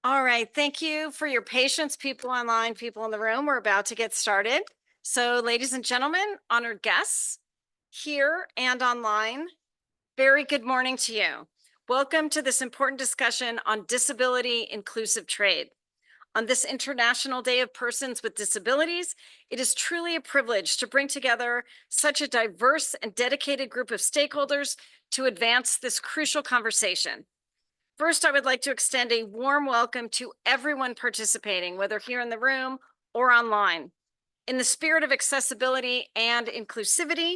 All right, thank you for your patience, people online, people in the room. We're about to get started. So, ladies and gentlemen, honored guests here and online, very good morning to you. Welcome to this important discussion on disability inclusive trade. On this International Day of Persons with Disabilities, it is truly a privilege to bring together such a diverse and dedicated group of stakeholders to advance this crucial conversation. First, I would like to extend a warm welcome to everyone participating, whether here in the room or online. In the spirit of accessibility and inclusivity,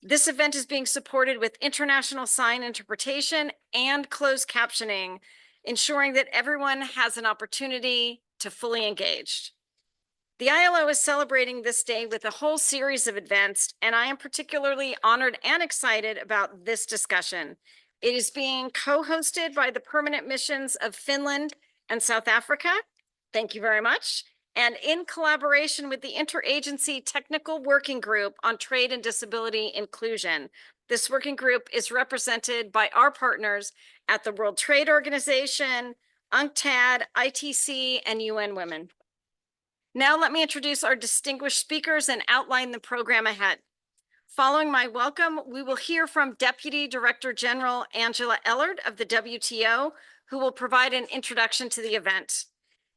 this event is being supported with international sign interpretation and closed captioning, ensuring that everyone has an opportunity to fully engage. The ILO is celebrating this day with a whole series of events, and I am particularly honored and excited about this discussion. It is being co-hosted by the permanent missions of Finland and South Africa. Thank you very much. And in collaboration with the Interagency Technical Working Group on Trade and Disability Inclusion. This working group is represented by our partners at the World Trade Organization, UNCTAD, ITC, and UN Women. Now let me introduce our distinguished speakers and outline the program ahead. Following my welcome, we will hear from Deputy Director General Angela Ellard of the WTO, who will provide an introduction to the event.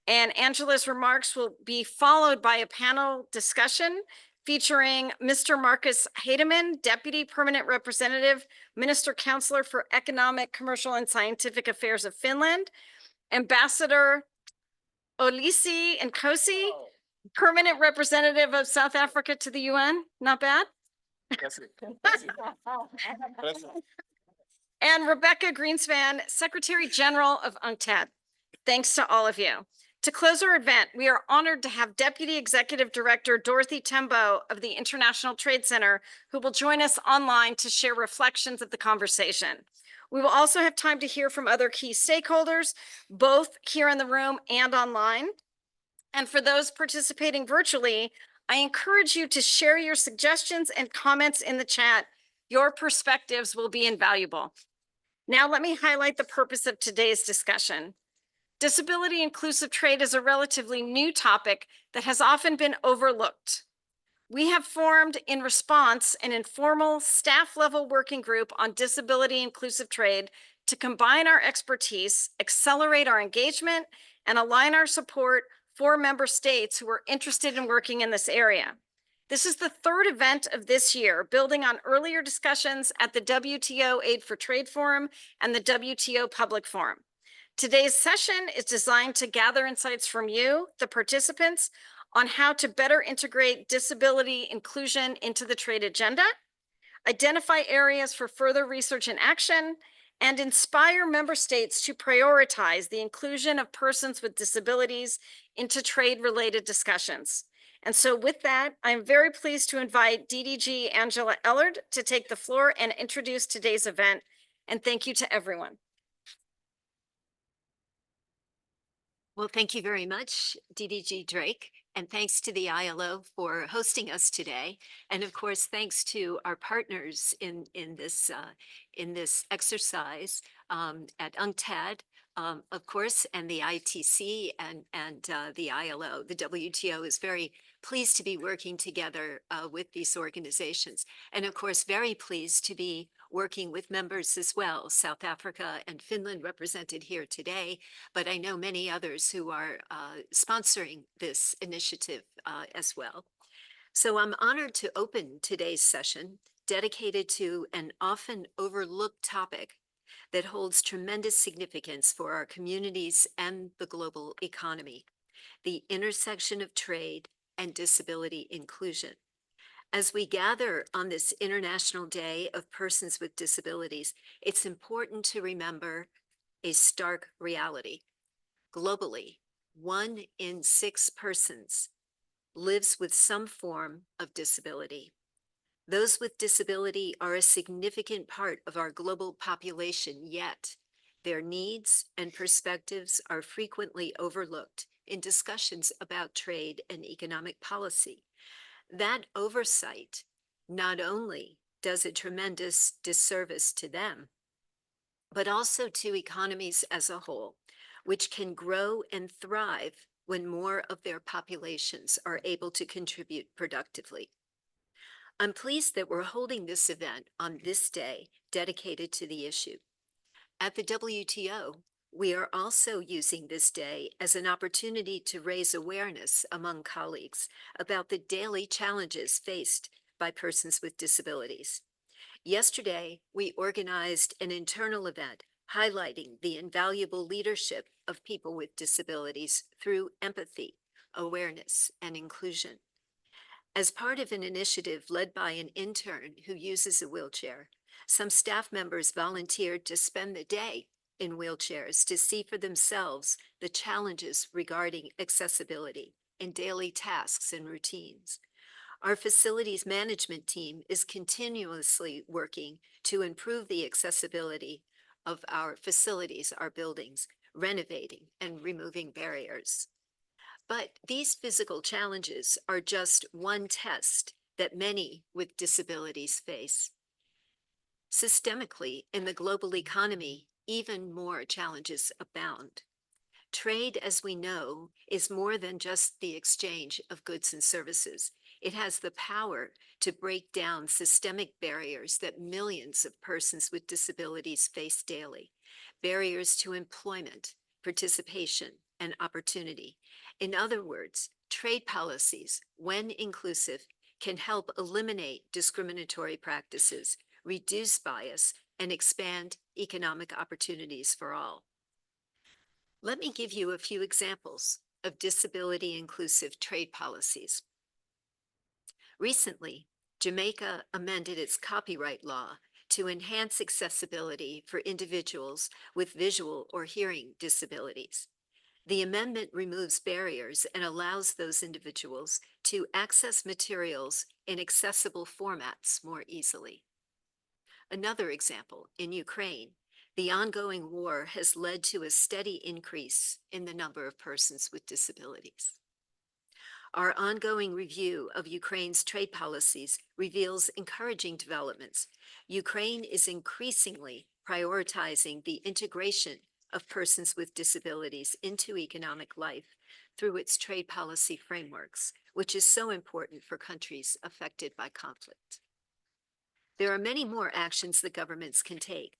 And Angela's remarks will be followed by a panel discussion featuring Mr. Markus Heydemann, Deputy Permanent Representative, Minister Counselor for Economic, Commercial, and Scientific Affairs of Finland, Ambassador Mxolisi Nkosi, Permanent Representative of South Africa to the UN. Not bad. And Rebeca Grynspan, Secretary General of UNCTAD. Thanks to all of you. To close our event, we are honored to have Deputy Executive Director Dorothy Tembo of the International Trade Center, who will join us online to share reflections of the conversation. We will also have time to hear from other key stakeholders, both here in the room and online. And for those participating virtually, I encourage you to share your suggestions and comments in the chat. Your perspectives will be invaluable. Now let me highlight the purpose of today's discussion. Disability inclusive trade is a relatively new topic that has often been overlooked. We have formed in response an informal staff-level working group on disability inclusive trade to combine our expertise, accelerate our engagement, and align our support for member states who are interested in working in this area. This is the third event of this year, building on earlier discussions at the WTO Aid for Trade Forum and the WTO Public Forum. Today's session is designed to gather insights from you, the participants, on how to better integrate disability inclusion into the trade agenda, identify areas for further research and action, and inspire member states to prioritize the inclusion of persons with disabilities into trade-related discussions. And so with that, I'm very pleased to invite DDG Angela Ellard to take the floor and introduce today's event. And thank you to everyone. Well, thank you very much, DDG Drake, and thanks to the ILO for hosting us today. And of course, thanks to our partners in this exercise at UNCTAD, of course, and the ITC and the ILO. The WTO is very pleased to be working together with these organizations. And of course, very pleased to be working with members as well, South Africa and Finland represented here today, but I know many others who are sponsoring this initiative as well. So I'm honored to open today's session dedicated to an often overlooked topic that holds tremendous significance for our communities and the global economy, the intersection of trade and disability inclusion. As we gather on this International Day of Persons with Disabilities, it's important to remember a stark reality. Globally, 1 in 6 persons lives with some form of disability. Those with disability are a significant part of our global population, yet their needs and perspectives are frequently overlooked in discussions about trade and economic policy. That oversight not only does a tremendous disservice to them, but also to economies as a whole. which can grow and thrive when more of their populations are able to contribute productively. I'm pleased that we're holding this event on this day dedicated to the issue. At the WTO, we are also using this day as an opportunity to raise awareness among colleagues about the daily challenges faced by persons with disabilities. Yesterday, we organized an internal event highlighting the invaluable leadership of people with disabilities through empathy, awareness, and inclusion. As part of an initiative led by an intern who uses a wheelchair, some staff members volunteered to spend the day in wheelchairs to see for themselves the challenges regarding accessibility in daily tasks and routines. Our facilities management team is continuously working to improve the accessibility of our facilities, our buildings, renovating and removing barriers. But these physical challenges are just one test that many with disabilities face. Systemically, in the global economy, even more challenges abound. Trade, as we know, is more than just the exchange of goods and services. It has the power to break down systemic barriers that millions of persons with disabilities face daily. Barriers to employment, participation, and opportunity. In other words, trade policies, when inclusive, can help eliminate discriminatory practices, reduce bias, and expand economic opportunities for all. Let me give you a few examples of disability-inclusive trade policies. Recently, Jamaica amended its copyright law to enhance accessibility for individuals with visual or hearing disabilities. The amendment removes barriers and allows those individuals to access materials in accessible formats more easily. Another example, in Ukraine, the ongoing war has led to a steady increase in the number of persons with disabilities. Our ongoing review of Ukraine's trade policies reveals encouraging developments. Ukraine is increasingly prioritizing the integration of persons with disabilities into economic life through its trade policy frameworks, which is so important for countries affected by conflict. There are many more actions that governments can take.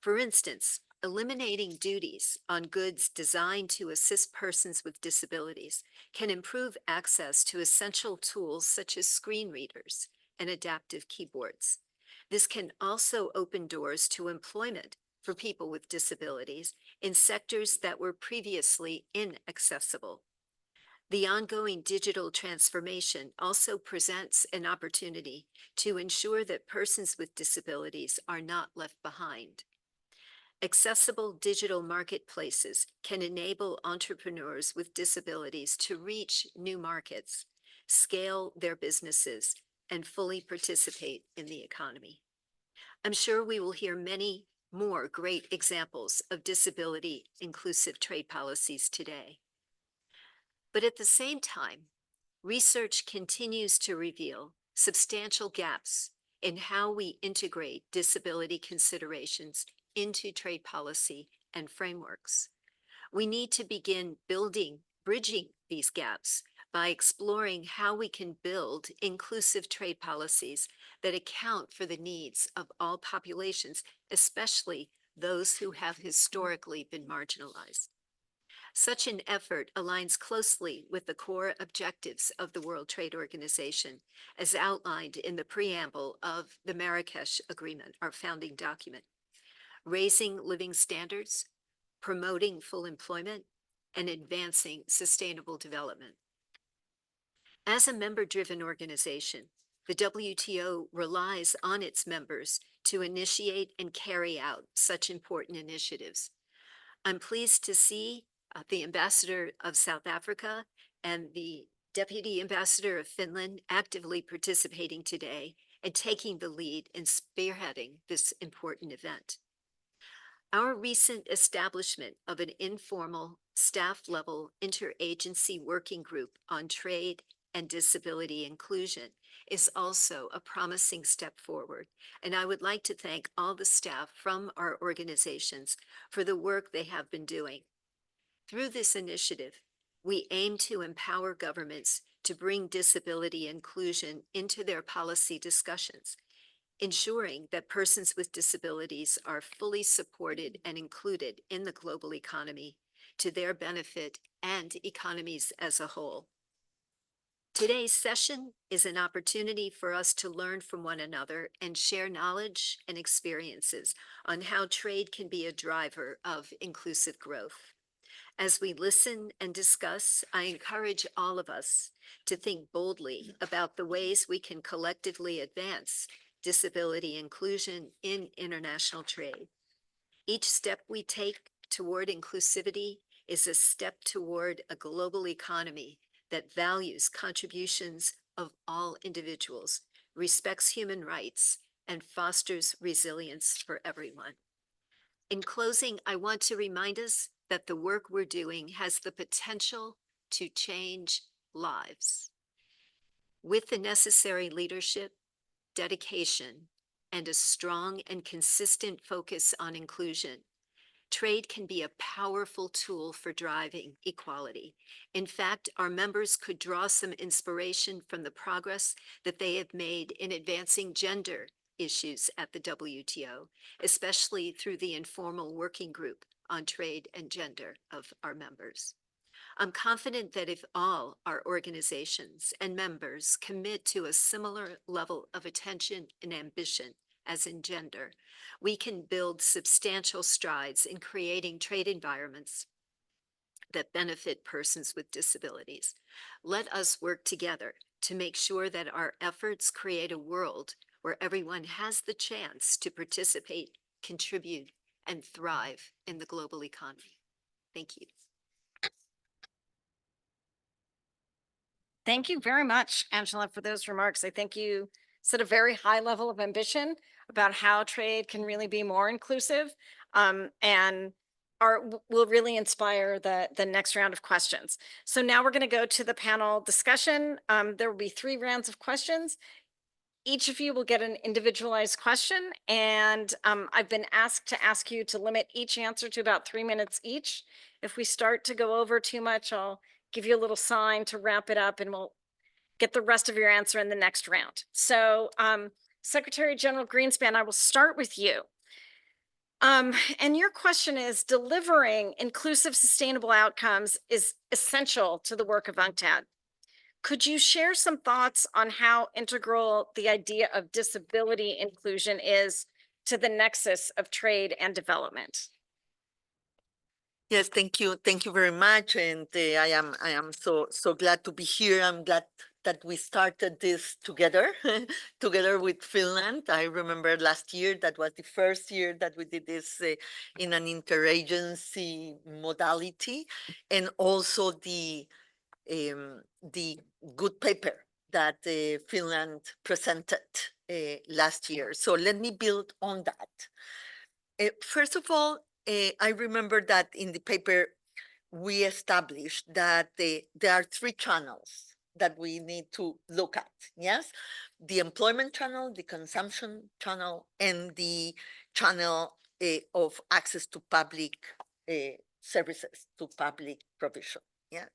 For instance, eliminating duties on goods designed to assist persons with disabilities can improve access to essential tools such as screen readers and adaptive keyboards. This can also open doors to employment for people with disabilities in sectors that were previously inaccessible. The ongoing digital transformation also presents an opportunity to ensure that persons with disabilities are not left behind. Accessible digital marketplaces can enable entrepreneurs with disabilities to reach new markets, scale their businesses, and fully participate in the economy. I'm sure we will hear many more great examples of disability-inclusive trade policies today. But at the same time, research continues to reveal substantial gaps in how we integrate disability considerations into trade policy and frameworks. We need to begin bridging these gaps by exploring how we can build inclusive trade policies that account for the needs of all populations, especially those who have historically been marginalized. Such an effort aligns closely with the core objectives of the World Trade Organization, as outlined in the preamble of the Marrakesh Agreement, our founding document. Raising living standards, promoting full employment, and advancing sustainable development. As a member-driven organization, the WTO relies on its members to initiate and carry out such important initiatives. I'm pleased to see the Ambassador of South Africa and the Deputy Ambassador of Finland actively participating today and taking the lead in spearheading this important event. Our recent establishment of an informal staff-level interagency working group on trade and disability inclusion is also a promising step forward, and I would like to thank all the staff from our organizations for the work they have been doing. Through this initiative, we aim to empower governments to bring disability inclusion into their policy discussions, ensuring that persons with disabilities are fully supported and included in the global economy to their benefit and economies as a whole. Today's session is an opportunity for us to learn from one another and share knowledge and experiences on how trade can be a driver of inclusive growth. As we listen and discuss, I encourage all of us to think boldly about the ways we can collectively advance disability inclusion in international trade. Each step we take toward inclusivity is a step toward a global economy that values contributions of all individuals, respects human rights, and fosters resilience for everyone. In closing, I want to remind us that the work we're doing has the potential to change lives. With the necessary leadership, dedication, and a strong and consistent focus on inclusion, trade can be a powerful tool for driving equality. In fact, our members could draw some inspiration from the progress that they have made in advancing gender issues at the WTO, especially through the informal working group on trade and gender of our members. I'm confident that if all our organizations and members commit to a similar level of attention and ambition as in gender, we can build substantial strides in creating trade environments that benefit persons with disabilities. Let us work together to make sure that our efforts create a world where everyone has the chance to participate, contribute, and thrive in the global economy. Thank you. Thank you very much, Angela, for those remarks. I think you set a very high level of ambition about how trade can really be more inclusive, and will really inspire the next round of questions. So now we're going to go to the panel discussion. There will be 3 rounds of questions. Each of you will get an individualized question, and I've been asked to ask you to limit each answer to about 3 minutes each. If we start to go over too much, I'll give you a little sign to wrap it up, and we'll get the rest of your answer in the next round. So Secretary General Grynspan, I will start with you. And your question is, delivering inclusive, sustainable outcomes is essential to the work of UNCTAD. Could you share some thoughts on how integral the idea of disability inclusion is to the nexus of trade and development? Yes, thank you. Thank you very much. And I am so glad to be here. I'm glad that we started this together, together with Finland. I remember last year, that was the first year that we did this in an interagency modality, and also the good paper that Finland presented last year. So let me build on that. First of all, I remember that in the paper, we established that there are 3 channels that we need to look at, yes? The employment channel, the consumption channel, and the channel of access to public services, to public provision, yeah?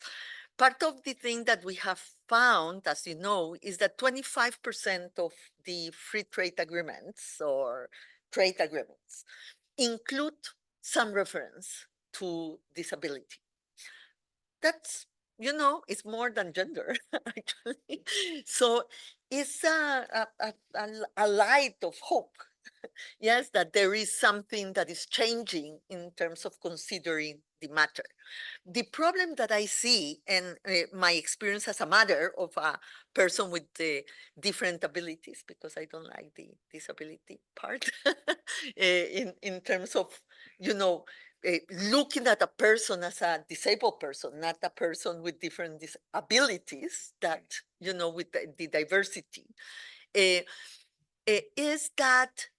Part of the thing that we have found, as you know, is that 25% of the free trade agreements or trade agreements include some reference to disability. That's, you know, it's more than gender, actually. So it's a light of hope, yes, that there is something that is changing in terms of considering the matter. The problem that I see, and my experience as a mother of a person with different abilities, because I don't like the disability part, in terms of, you know, looking at a person as a disabled person, not a person with different abilities, that, you know, with the diversity, is that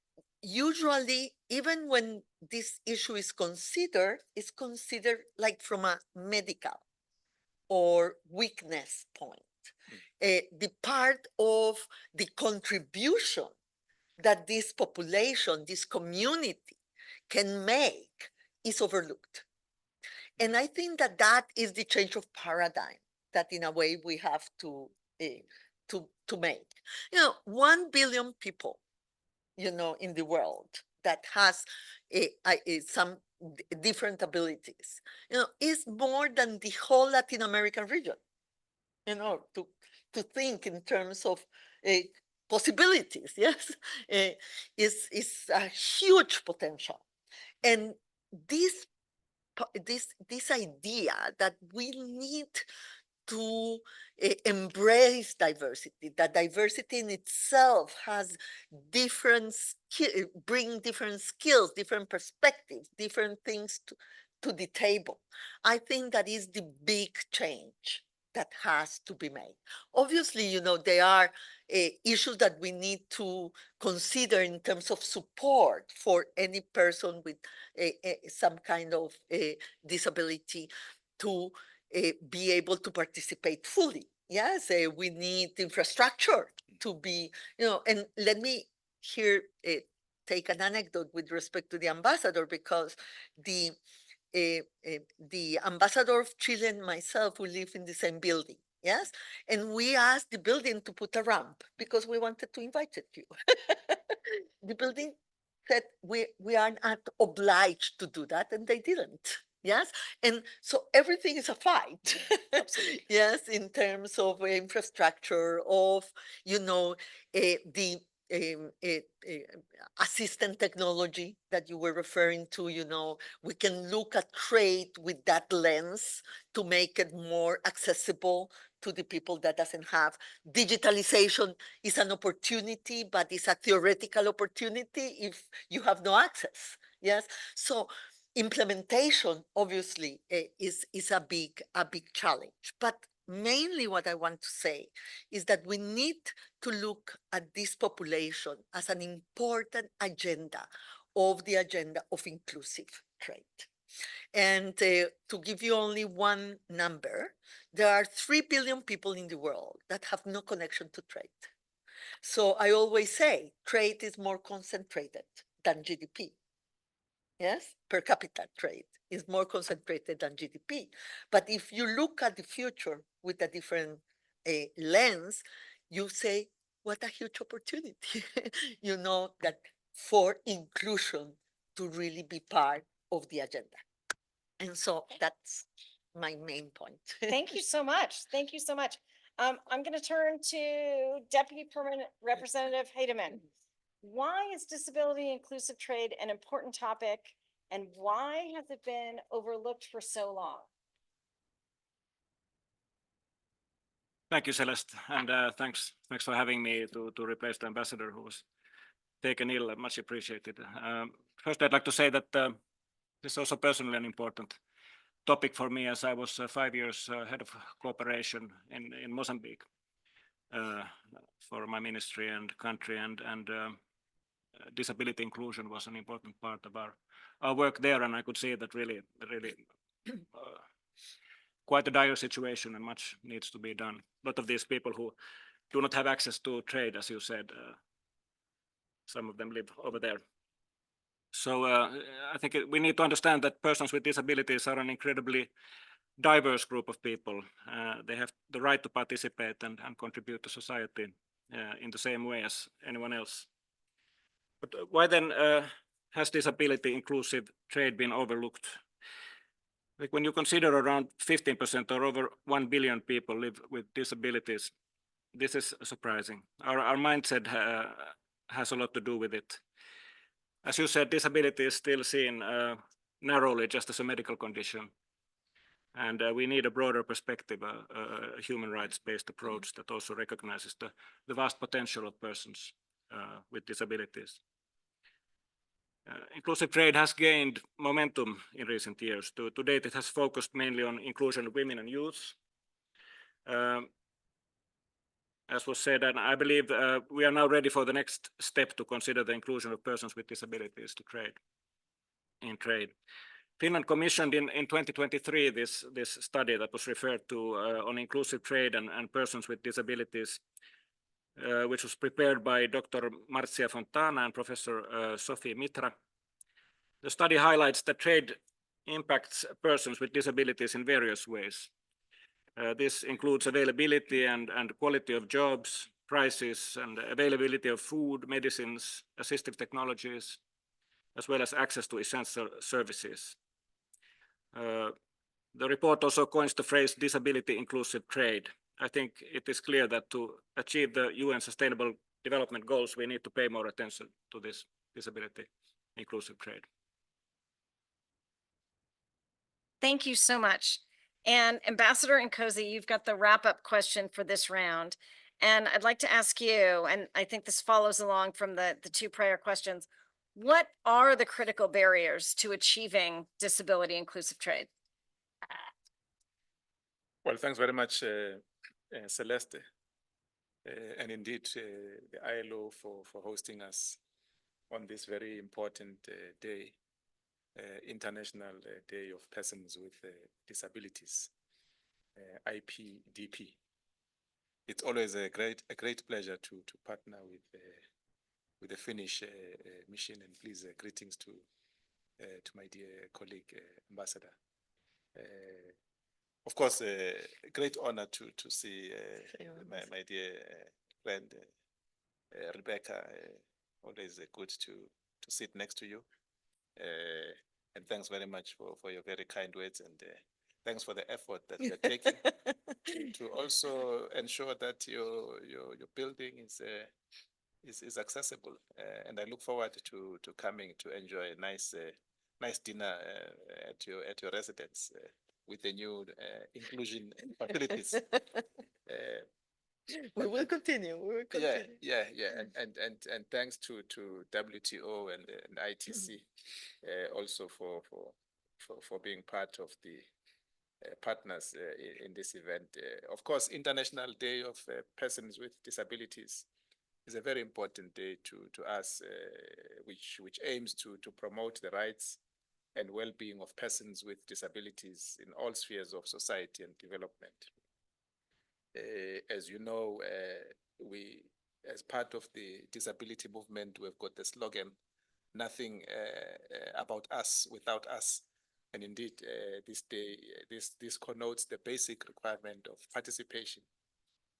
usually, even when this issue is considered, it's considered like from a medical or weakness point. The part of the contribution that this population, this community can make is overlooked. And I think that that is the change of paradigm that in a way we have to make. 1 billion people, in the world that has some different abilities, is more than the whole Latin American region, to think in terms of possibilities, yes, is a huge potential. And this idea that we need to embrace diversity, that diversity in itself has bring different skills, different perspectives, different things to the table. I think that is the big change that has to be made. Obviously, there are issues that we need to consider in terms of support for any person with some kind of disability to be able to participate fully. Yes, we need infrastructure to be, and let me here take an anecdote with respect to the ambassador, because the ambassador of Chile and myself, we live in the same building. Yes, and we asked the building to put a ramp because we wanted to invite you. The building said we are not obliged to do that, and they didn't. Yes, and so everything is a fight. Yes, in terms of infrastructure, of the assistant technology that you were referring to. We can look at trade with that lens to make it more accessible to the people that doesn't have. Digitalization is an opportunity, but it's a theoretical opportunity if you have no access. Yes, so implementation obviously is a big challenge. But mainly what I want to say is that we need to look at this population as an important agenda of the agenda of inclusive trade. And to give you only one number, there are 3 billion people in the world that have no connection to trade. So I always say trade is more concentrated than GDP. Yes, per capita trade is more concentrated than GDP. But if you look at the future with a different lens, you say, what a huge opportunity, that for inclusion to really be part of the agenda. And so that's my main point. Thank you so much. Thank you so much. I'm going to turn to Deputy Permanent Representative Heydemann. Why is disability inclusive trade an important topic, and why has it been overlooked for so long? Thank you, Celeste, and thanks for having me to replace the ambassador who was taken ill. Much appreciated. First, I'd like to say that this is also personally an important topic for me, as I was 5 years head of cooperation in Mozambique for my ministry and country, and disability inclusion was an important part of our work there, and I could see that really quite a dire situation, and much needs to be done. A lot of these people who do not have access to trade, as you said, some of them live over there. So I think we need to understand that persons with disabilities are an incredibly diverse group of people. They have the right to participate and contribute to society in the same way as anyone else. But why then has disability inclusive trade been overlooked? Like when you consider around 15% or over 1 billion people live with disabilities, this is surprising. Our mindset has a lot to do with it. As you said, disability is still seen narrowly just as a medical condition. And we need a broader perspective, a human rights-based approach that also recognizes the vast potential of persons with disabilities. Inclusive trade has gained momentum in recent years. To date, it has focused mainly on inclusion of women and youth. As was said, and I believe we are now ready for the next step to consider the inclusion of persons with disabilities in trade. Finland commissioned in 2023 this study that was referred to on inclusive trade and persons with disabilities, which was prepared by Dr. Marcia Fontana and Professor Sophie Mitra. The study highlights that trade impacts persons with disabilities in various ways. This includes availability and quality of jobs, prices and availability of food, medicines, assistive technologies, as well as access to essential services. The report also coins the phrase disability inclusive trade. I think it is clear that to achieve the UN Sustainable Development Goals, we need to pay more attention to this disability inclusive trade. Thank you so much. And Ambassador Nkosi, you've got the wrap-up question for this round. And I'd like to ask you, and I think this follows along from the two prior questions, what are the critical barriers to achieving disability inclusive trade? Well, thanks very much, Celeste. And indeed, the ILO for hosting us on this very important day, International Day of Persons with Disabilities, IPDP. It's always a great pleasure to partner with the Finnish mission, and please greetings to my dear colleague Ambassador. Of course, a great honor to see my dear friend Rebeca. Always good to sit next to you. And thanks very much for your very kind words, and thanks for the effort that you're taking to also ensure that your building is accessible. And I look forward to coming to enjoy a nice dinner at your residence with the new inclusion facilities. We will continue. We will continue. Yeah. And thanks to WTO and ITC also for being part of the partners in this event. Of course, International Day of Persons with Disabilities is a very important day to us, which aims to promote the rights and well-being of persons with disabilities in all spheres of society and development. As you know, we, as part of the disability movement, we've got the slogan, nothing about us without us. And indeed, this day, this connotes the basic requirement of participation.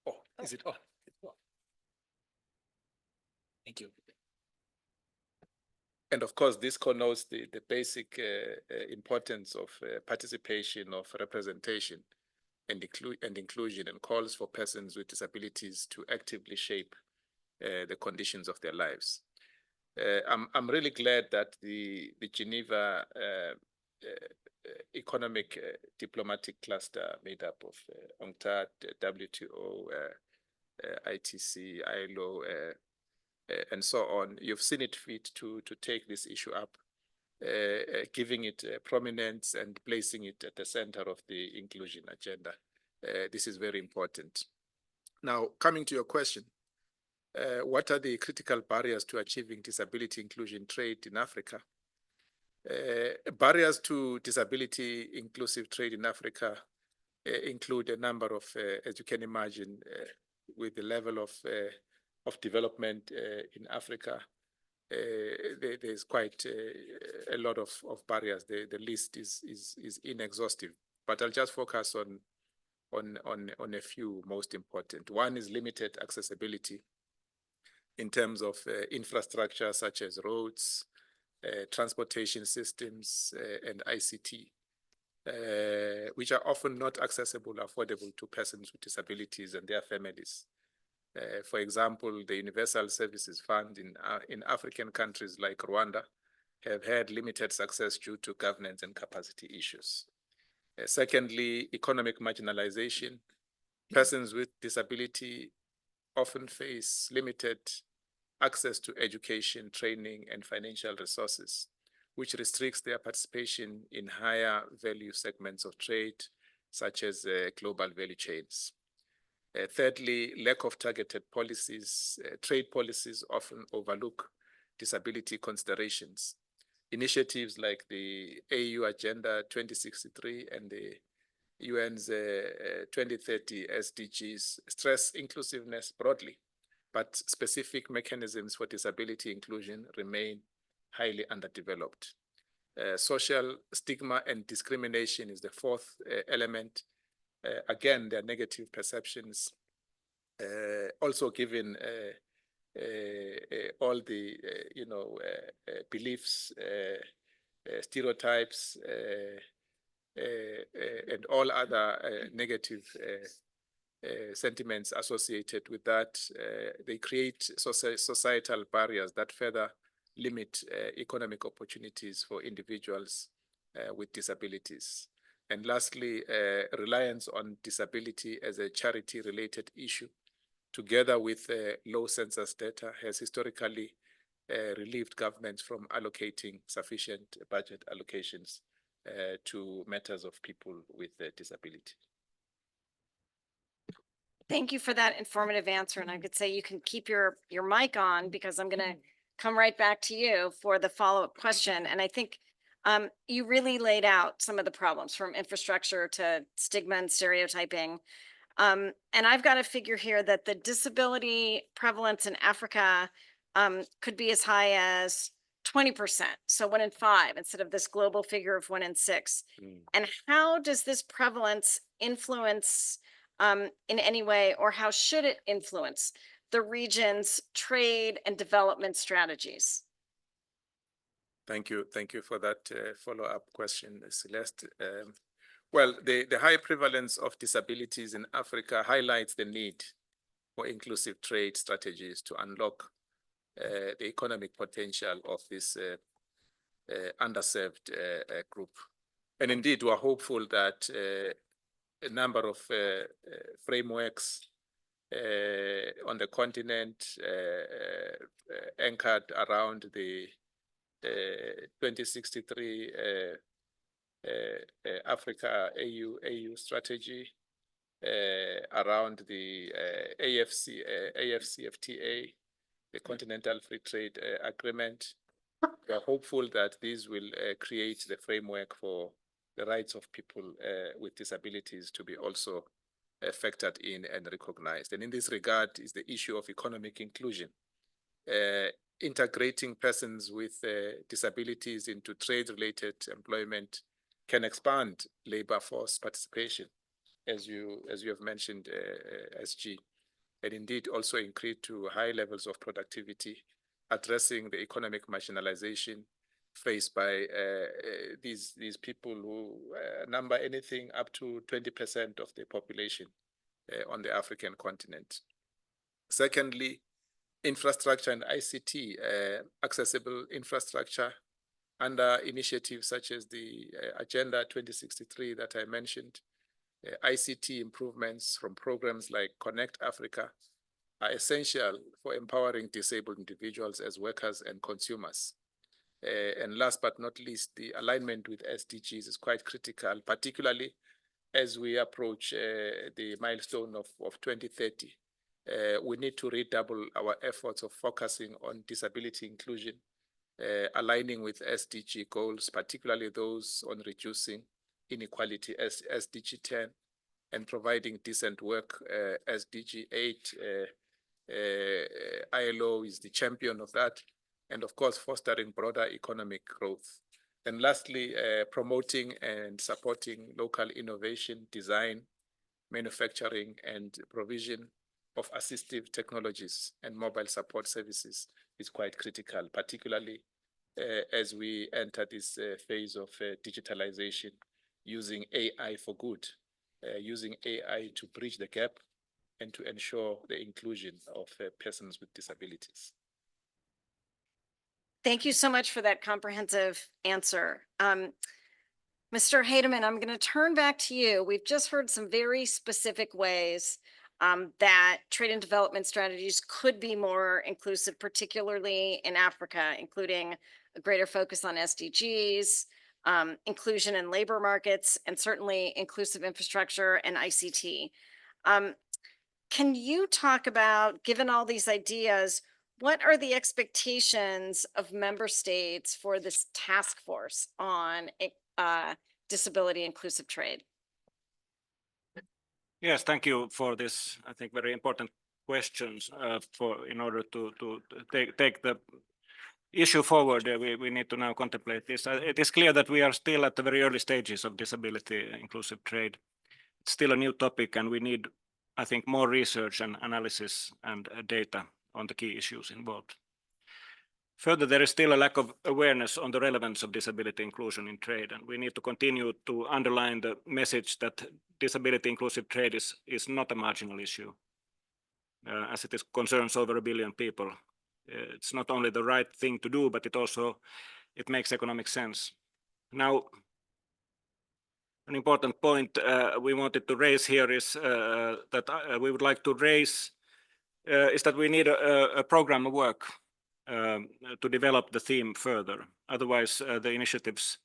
Oh, is it on? Thank you. And of course, this connotes the basic importance of participation, of representation, and inclusion, and calls for persons with disabilities to actively shape the conditions of their lives. I'm really glad that the Geneva economic diplomatic cluster made up of UNCTAD, WTO, ITC, ILO, and so on, you've seen it fit to take this issue up, giving it prominence and placing it at the center of the inclusion agenda. This is very important. Now, coming to your question, what are the critical barriers to achieving disability inclusion trade in Africa? Barriers to disability inclusive trade in Africa include a number of, as you can imagine, with the level of development in Africa, there's quite a lot of barriers. The list is inexhaustive, but I'll just focus on a few most important. One is limited accessibility in terms of infrastructure such as roads, transportation systems, and ICT, which are often not accessible or affordable to persons with disabilities and their families. For example, the Universal Services Fund in African countries like Rwanda have had limited success due to governance and capacity issues. Secondly, economic marginalization. Persons with disability often face limited access to education, training, and financial resources, which restricts their participation in higher value segments of trade, such as global value chains. Thirdly, lack of targeted policies. Trade policies often overlook disability considerations. Initiatives like the AU Agenda 2063 and the UN's 2030 SDGs stress inclusiveness broadly, but specific mechanisms for disability inclusion remain highly underdeveloped. Social stigma and discrimination is the fourth element. Again, there are negative perceptions, also given all the beliefs, stereotypes, and all other negative sentiments associated with that. They create societal barriers that further limit economic opportunities for individuals with disabilities. And lastly, reliance on disability as a charity-related issue, together with low census data, has historically relieved governments from allocating sufficient budget allocations to matters of people with disability. Thank you for that informative answer. And I could say you can keep your mic on because I'm going to come right back to you for the follow-up question. And I think you really laid out some of the problems, from infrastructure to stigma and stereotyping. And I've got a figure here that the disability prevalence in Africa could be as high as 20%. So 1 in 5 instead of this global figure of 1 in 6. And how does this prevalence influence in any way, or how should it influence the region's trade and development strategies? Thank you. Thank you for that follow-up question, Celeste. Well, the high prevalence of disabilities in Africa highlights the need for inclusive trade strategies to unlock the economic potential of this underserved group. And indeed, we're hopeful that a number of frameworks on the continent anchored around the 2063 Africa AU strategy, around the AFCFTA, the Continental Free Trade Agreement. We are hopeful that these will create the framework for the rights of people with disabilities to be also factored in and recognized. And in this regard is the issue of economic inclusion. Integrating persons with disabilities into trade-related employment can expand labor force participation, as you have mentioned, SG, and indeed also increase to high levels of productivity, addressing the economic marginalization faced by these people who number anything up to 20% of the population on the African continent. Secondly, infrastructure and ICT, accessible infrastructure under initiatives such as the Agenda 2063 that I mentioned. ICT improvements from programs like Connect Africa are essential for empowering disabled individuals as workers and consumers. And last but not least, the alignment with SDGs is quite critical, particularly as we approach the milestone of 2030. We need to redouble our efforts of focusing on disability inclusion, aligning with SDG goals, particularly those on reducing inequality, SDG 10, and providing decent work, SDG 8. ILO is the champion of that. And of course, fostering broader economic growth. And lastly, promoting and supporting local innovation, design, manufacturing, and provision of assistive technologies and mobile support services is quite critical, particularly as we enter this phase of digitalization, using AI for good, using AI to bridge the gap and to ensure the inclusion of persons with disabilities. Thank you so much for that comprehensive answer. Mr. Heydemann, I'm going to turn back to you. We've just heard some very specific ways that trade and development strategies could be more inclusive, particularly in Africa, including a greater focus on SDGs, inclusion in labor markets, and certainly inclusive infrastructure and ICT. Can you talk about, given all these ideas, what are the expectations of member states for this task force on disability inclusive trade? Yes, thank you for this, I think, very important questions in order to take the issue forward, we need to now contemplate this. It is clear that we are still at the very early stages of disability inclusive trade. It's still a new topic, and we need, I think, more research and analysis and data on the key issues involved. Further, there is still a lack of awareness on the relevance of disability inclusion in trade, and we need to continue to underline the message that disability inclusive trade is not a marginal issue, as it concerns over 1 billion people. It's not only the right thing to do, but it makes economic sense. Now, an important point we wanted to raise here is that we would like to raise is that we need a program of work to develop the theme further. Otherwise, the initiatives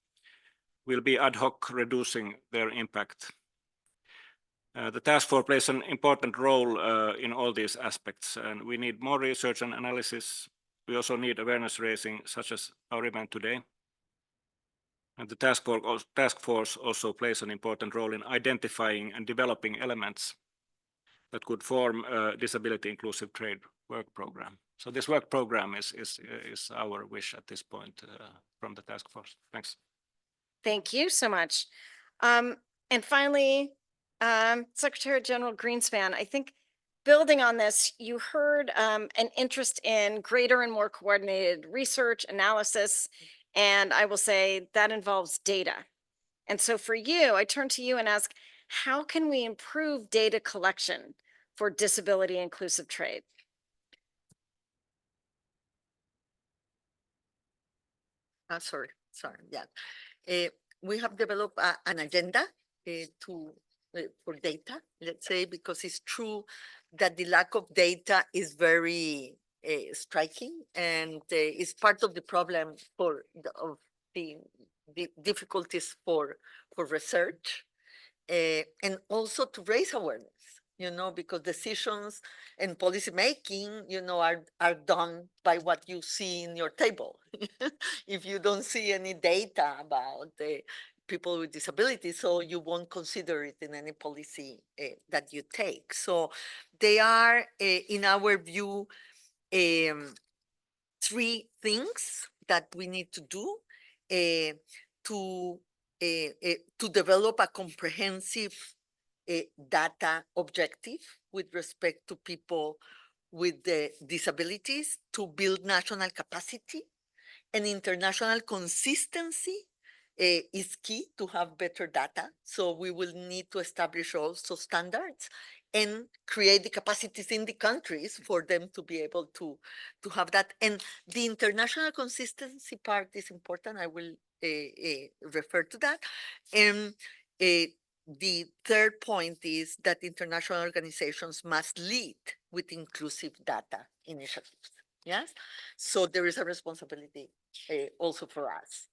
will be ad hoc, reducing their impact. The task force plays an important role in all these aspects, and we need more research and analysis. We also need awareness raising, such as our event today. And the task force also plays an important role in identifying and developing elements that could form a disability inclusive trade work program. So this work program is our wish at this point from the task force. Thanks. Thank you so much. And finally, Secretary General Grynspan, I think building on this, you heard an interest in greater and more coordinated research analysis, and I will say that involves data. And so for you, I turn to you and ask, how can we improve data collection for disability inclusive trade? Sorry, yeah. We have developed an agenda for data, let's say, because it's true that the lack of data is very striking, and is part of the problem of the difficulties for research, and also to raise awareness, because decisions and policy making, are done by what you see in your table. If you don't see any data about the people with disabilities, so you won't consider it in any policy that you take. So they are, in our view, 3 things that we need to do to develop a comprehensive data objective with respect to people with disabilities, to build national capacity, and international consistency is key to have better data. So we will need to establish also standards and create the capacities in the countries for them to be able to have that. And the international consistency part is important. I will refer to that. And the third point is that international organizations must lead with inclusive data initiatives. Yes, so there is a responsibility also for us.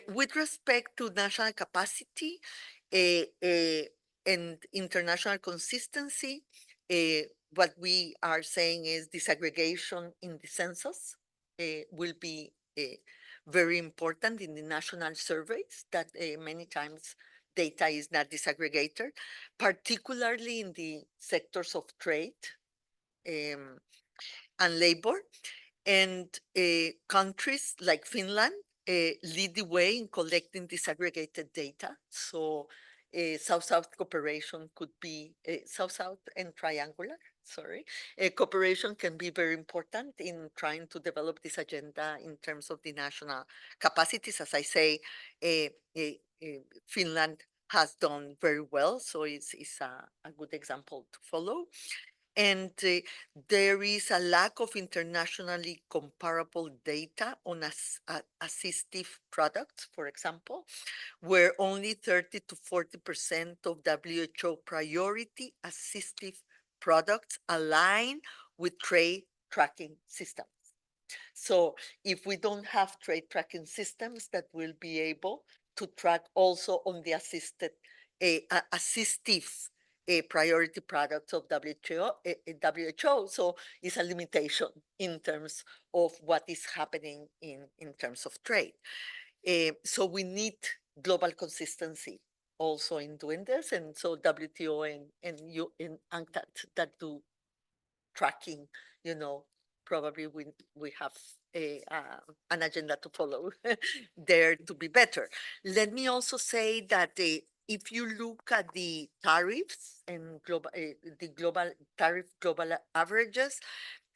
With respect to national capacity and international consistency, what we are saying is disaggregation in the census will be very important in the national surveys, that many times data is not disaggregated, particularly in the sectors of trade and labor. And countries like Finland lead the way in collecting disaggregated data. So South-South cooperation could be, South-South and triangular, cooperation can be very important in trying to develop this agenda in terms of the national capacities. As I say, Finland has done very well, so it's a good example to follow. And there is a lack of internationally comparable data on assistive products, for example, where only 30 to 40% of WHO priority assistive products align with trade tracking systems. So if we don't have trade tracking systems that will be able to track also on the assistive priority products of WHO, so it's a limitation in terms of what is happening in terms of trade. So we need global consistency also in doing this, and so WTO and UNCTAD that do tracking, probably we have an agenda to follow there to be better. Let me also say that if you look at the tariffs and the global tariff global averages,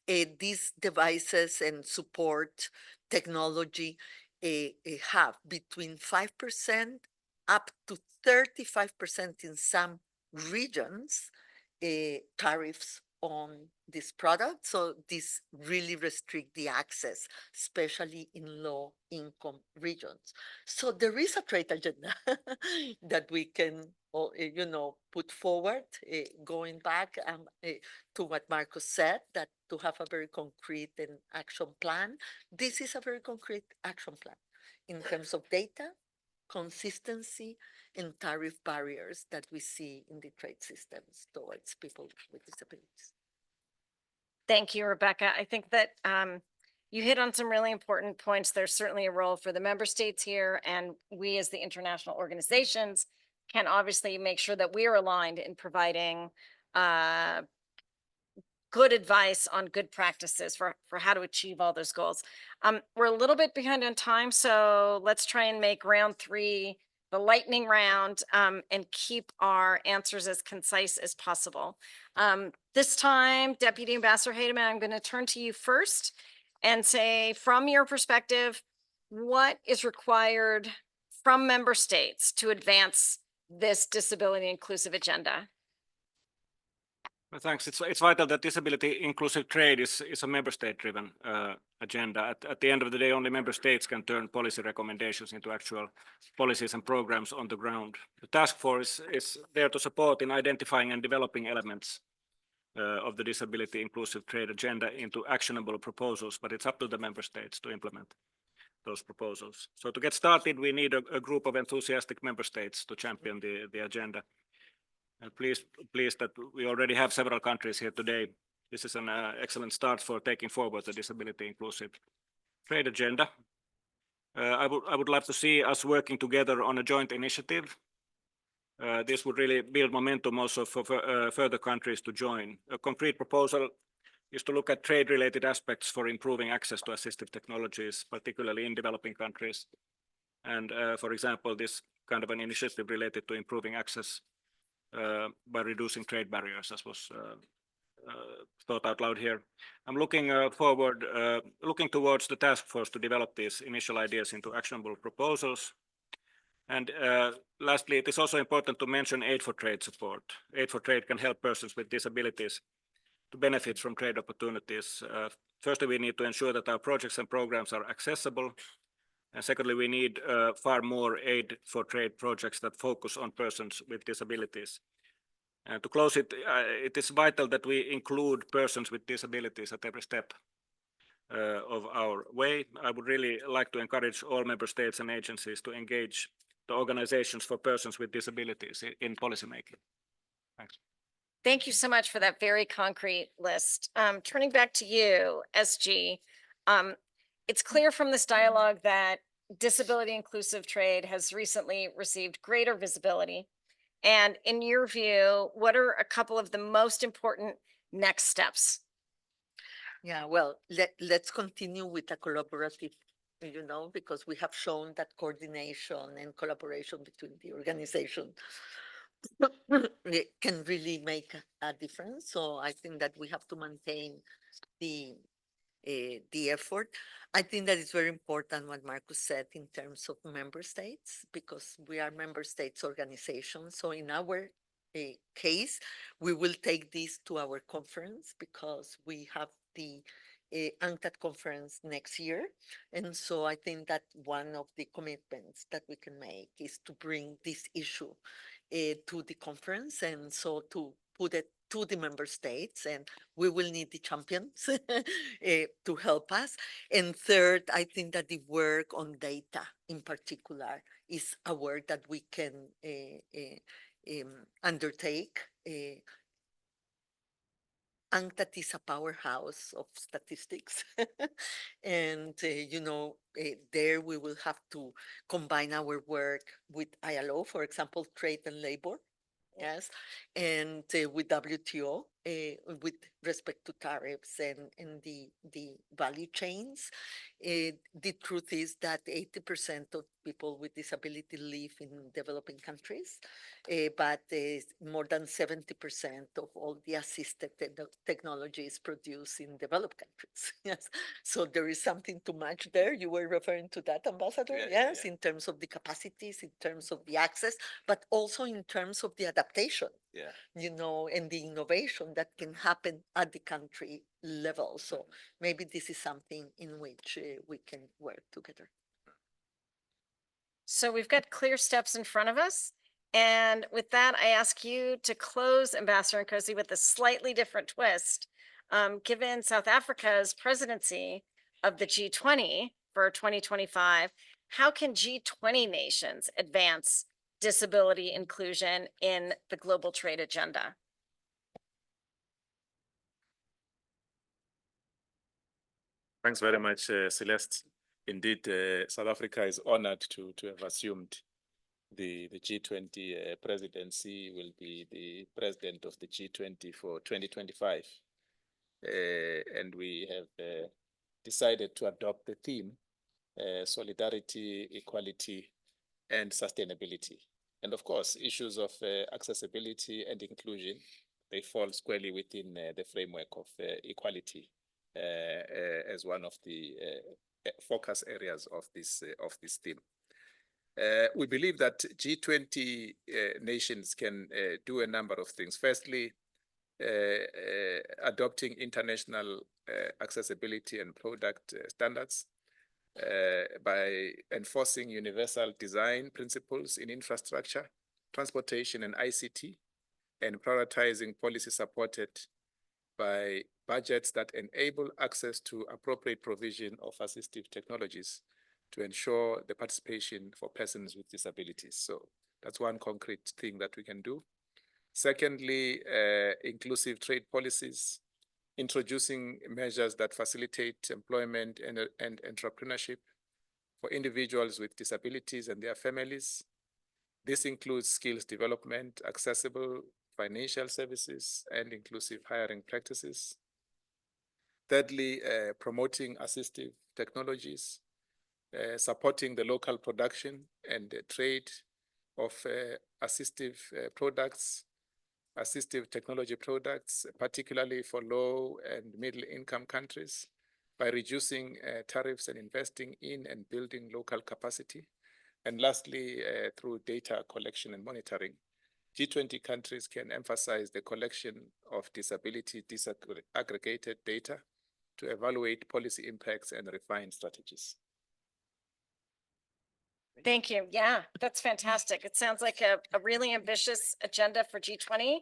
these devices and support technology have between 5% up to 35% in some regions tariffs on this product. So this really restrict the access, especially in low income regions. So there is a trade agenda that we can, put forward, going back to what Markus said, that to have a very concrete and action plan. This is a very concrete action plan in terms of data, consistency, and tariff barriers that we see in the trade systems towards people with disabilities. Thank you, Rebecca. I think that you hit on some really important points. There's certainly a role for the member states here, and we as the international organizations can obviously make sure that we are aligned in providing good advice on good practices for how to achieve all those goals. We're a little bit behind on time, so let's try and make round 3 the lightning round, and keep our answers as concise as possible. This time, Deputy Ambassador Heydemann, I'm going to turn to you first and say, from your perspective, what is required from member states to advance this disability inclusive agenda? Well, thanks. It's vital that disability inclusive trade is a member state driven agenda. At the end of the day, only member states can turn policy recommendations into actual policies and programs on the ground. The task force is there to support in identifying and developing elements of the disability inclusive trade agenda into actionable proposals, but it's up to the member states to implement those proposals. So to get started, we need a group of enthusiastic member states to champion the agenda. And pleased that we already have several countries here today. This is an excellent start for taking forward the disability inclusive trade agenda. I would love to see us working together on a joint initiative. This would really build momentum also for further countries to join. A concrete proposal is to look at trade-related aspects for improving access to assistive technologies, particularly in developing countries. And for example, this kind of an initiative related to improving access by reducing trade barriers, as was thought out loud here. I'm looking towards the task force to develop these initial ideas into actionable proposals. And lastly, it is also important to mention aid for trade support. Aid for trade can help persons with disabilities to benefit from trade opportunities. Firstly, we need to ensure that our projects and programs are accessible. And secondly, we need far more aid for trade projects that focus on persons with disabilities. And to close it, it is vital that we include persons with disabilities at every step of our way. I would really like to encourage all member states and agencies to engage the organizations for persons with disabilities in policymaking. Thanks. Thank you so much for that very concrete list. Turning back to you, SG, it's clear from this dialogue that disability inclusive trade has recently received greater visibility. And in your view, what are a couple of the most important next steps? Yeah, well, let's continue with a collaborative, because we have shown that coordination and collaboration between the organization can really make a difference. So I think that we have to maintain the effort. I think that it's very important what Markus said in terms of member states, because we are member states organizations. So in our case, we will take this to our conference because we have the UNCTAD conference next year. And so I think that one of the commitments that we can make is to bring this issue to the conference, and so to put it to the member states, and we will need the champions to help us. And third, I think that the work on data in particular is a work that we can undertake. UNCTAD is a powerhouse of statistics. And, there we will have to combine our work with ILO, for example, trade and labor. Yes, and with WTO with respect to tariffs and the value chains. The truth is that 80% of people with disability live in developing countries, but more than 70% of all the assisted technology is produced in developed countries. Yes, so there is something to match there. You were referring to that, Ambassador. Yes, in terms of the capacities, in terms of the access, but also in terms of the adaptation. You know, and the innovation that can happen at the country level. So maybe this is something in which we can work together. So we've got clear steps in front of us. And with that, I ask you to close, Ambassador Nkosi, with a slightly different twist. Given South Africa's presidency of the G20 for 2025, how can G20 nations advance disability inclusion in the global trade agenda? Thanks very much, Celeste. Indeed, South Africa is honored to have assumed the G20 presidency, will be the president of the G20 for 2025. And we have decided to adopt the theme, solidarity, equality, and sustainability. And of course, issues of accessibility and inclusion, they fall squarely within the framework of equality as one of the focus areas of this theme. We believe that G20 nations can do a number of things. Firstly, adopting international accessibility and product standards by enforcing universal design principles in infrastructure, transportation, and ICT, and prioritizing policy supported by budgets that enable access to appropriate provision of assistive technologies to ensure the participation for persons with disabilities. So that's one concrete thing that we can do. Secondly, inclusive trade policies, introducing measures that facilitate employment and entrepreneurship for individuals with disabilities and their families. This includes skills development, accessible financial services, and inclusive hiring practices. Thirdly, promoting assistive technologies, supporting the local production and trade of assistive technology products, particularly for low and middle income countries, by reducing tariffs and investing in and building local capacity. And lastly, through data collection and monitoring, G20 countries can emphasize the collection of disability disaggregated data to evaluate policy impacts and refine strategies. Thank you. Yeah, that's fantastic. It sounds like a really ambitious agenda for G20,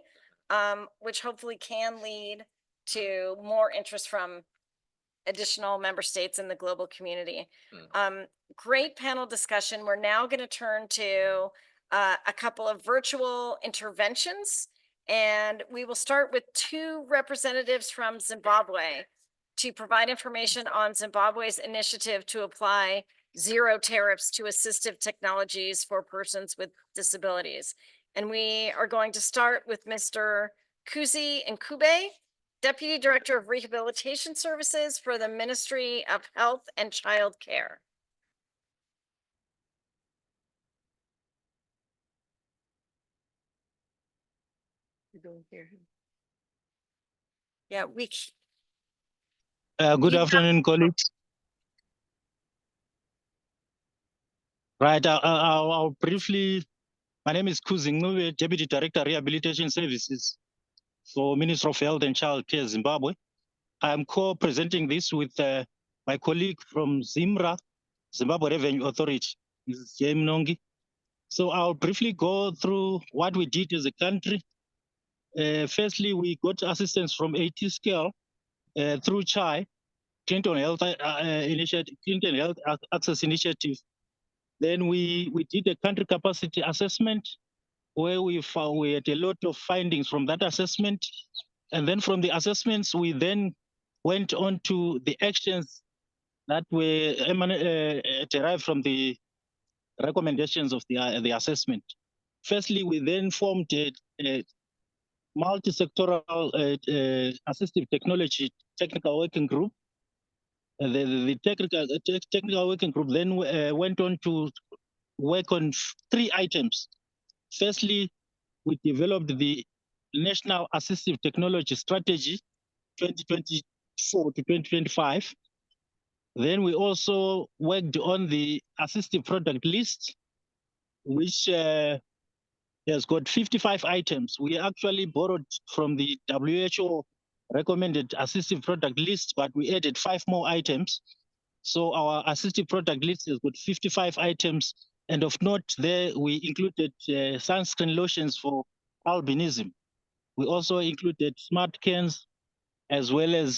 which hopefully can lead to more interest from additional member states in the global community. Great panel discussion. We're now going to turn to a couple of virtual interventions, and we will start with two representatives from Zimbabwe to provide information on Zimbabwe's initiative to apply zero tariffs to assistive technologies for persons with disabilities. And we are going to start with Mr. Khuzi Ncube, Deputy Director of Rehabilitation Services for the Ministry of Health and Child Care. You don't hear him. Yeah, Good You- afternoon, colleagues. Right, I'll briefly, my name is Khuzi Ncube, Deputy Director, Rehabilitation Services for Ministry of Health and Child Care, Zimbabwe. I'm co-presenting this with my colleague from ZIMRA, Zimbabwe Revenue Authority, Mrs. J. Munongi. So I'll briefly go through what we did as a country. Firstly, we got assistance from AT Scale through CHI, Clinton Health Initiative, Clinton Health Access Initiative. Then we did a country capacity assessment where we had a lot of findings from that assessment. And then from the assessments, we then went on to the actions that were derived from the recommendations of the assessment. Firstly, we then formed a multi-sectoral assistive technology technical working group. The technical working group then went on to work on 3 items. Firstly, we developed the National Assistive Technology Strategy 2024 to 2025. Then we also worked on the assistive product list, which has got 55 items. We actually borrowed from the WHO recommended assistive product list, but we added 5 more items. So our assistive product list has got 55 items. And of note there, we included sunscreen lotions for albinism. We also included smart cans, as well as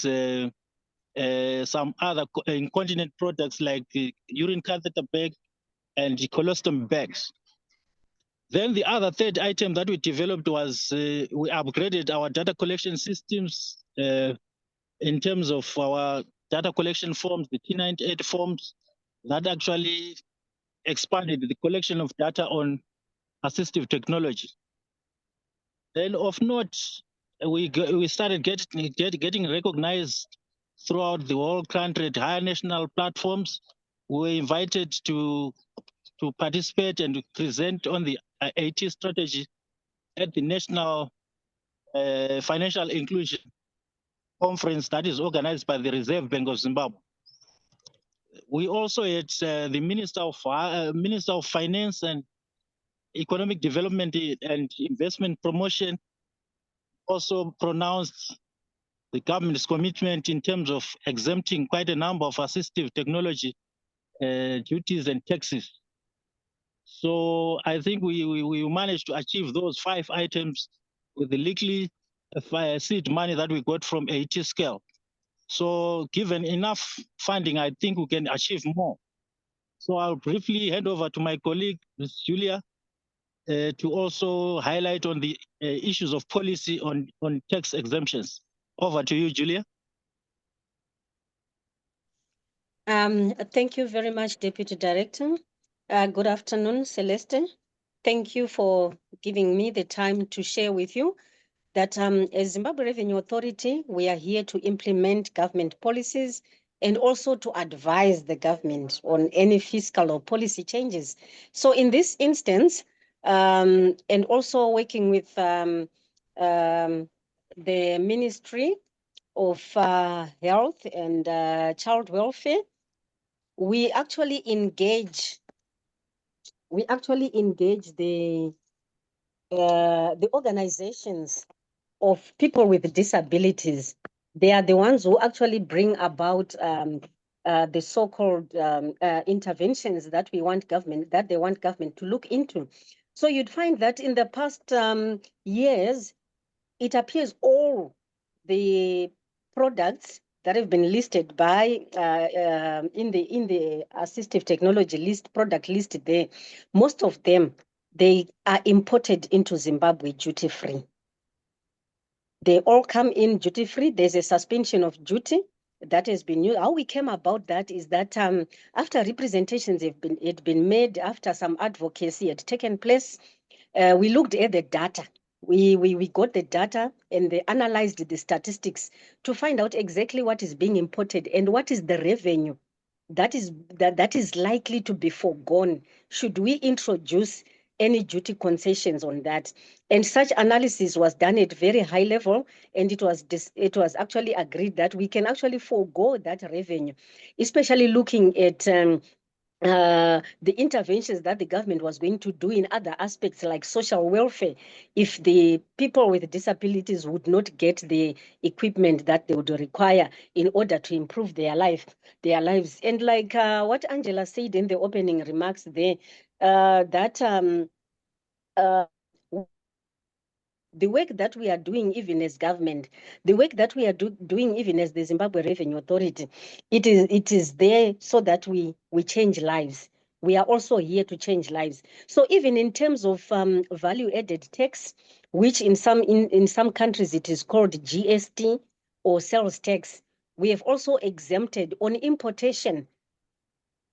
some other incontinent products like urine catheter bag and colostomy bags. Then the other 3rd item that we developed was we upgraded our data collection systems in terms of our data collection forms, the T98 forms, that actually expanded the collection of data on assistive technology. Then of note, we started getting recognized throughout the whole country at higher national platforms. We were invited to participate and to present on the AT strategy at the National Financial Inclusion Conference that is organized by the Reserve Bank of Zimbabwe. We also had the Minister of Finance and Economic Development and Investment Promotion also pronounced the government's commitment in terms of exempting quite a number of assistive technology duties and taxes. So I think we managed to achieve those 5 items with the likely seed money that we got from AT scale. So given enough funding, I think we can achieve more. So I'll briefly hand over to my colleague, Ms. Julia, to also highlight on the issues of policy on tax exemptions. Over to you, Julia. Thank you very much, Deputy Director. Good afternoon, Celeste. Thank you for giving me the time to share with you that as Zimbabwe Revenue Authority, we are here to implement government policies and also to advise the government on any fiscal or policy changes. So in this instance, and also working with the Ministry of Health and Child Welfare, we actually engage the organizations of people with disabilities. They are the ones who actually bring about the so-called interventions that they want government to look into. So you'd find that in the past years, it appears all the products that have been listed by in the assistive technology list, product list there, most of them, they are imported into Zimbabwe duty-free. They all come in duty-free. There's a suspension of duty that has been used. How we came about that is that after representations had been made, after some advocacy had taken place, we looked at the data. We got the data and they analyzed the statistics to find out exactly what is being imported and what is the revenue that is likely to be forgone should we introduce any duty concessions on that. And such analysis was done at very high level, and it was actually agreed that we can actually forego that revenue, especially looking at the interventions that the government was going to do in other aspects like social welfare, if the people with disabilities would not get the equipment that they would require in order to improve their lives. And like what Angela said in the opening remarks there, that the work that we are doing even as government, the work that we are doing even as the Zimbabwe Revenue Authority, it is there so that we change lives. We are also here to change lives. So even in terms of value-added tax, which in some countries it is called GST or sales tax, we have also exempted on importation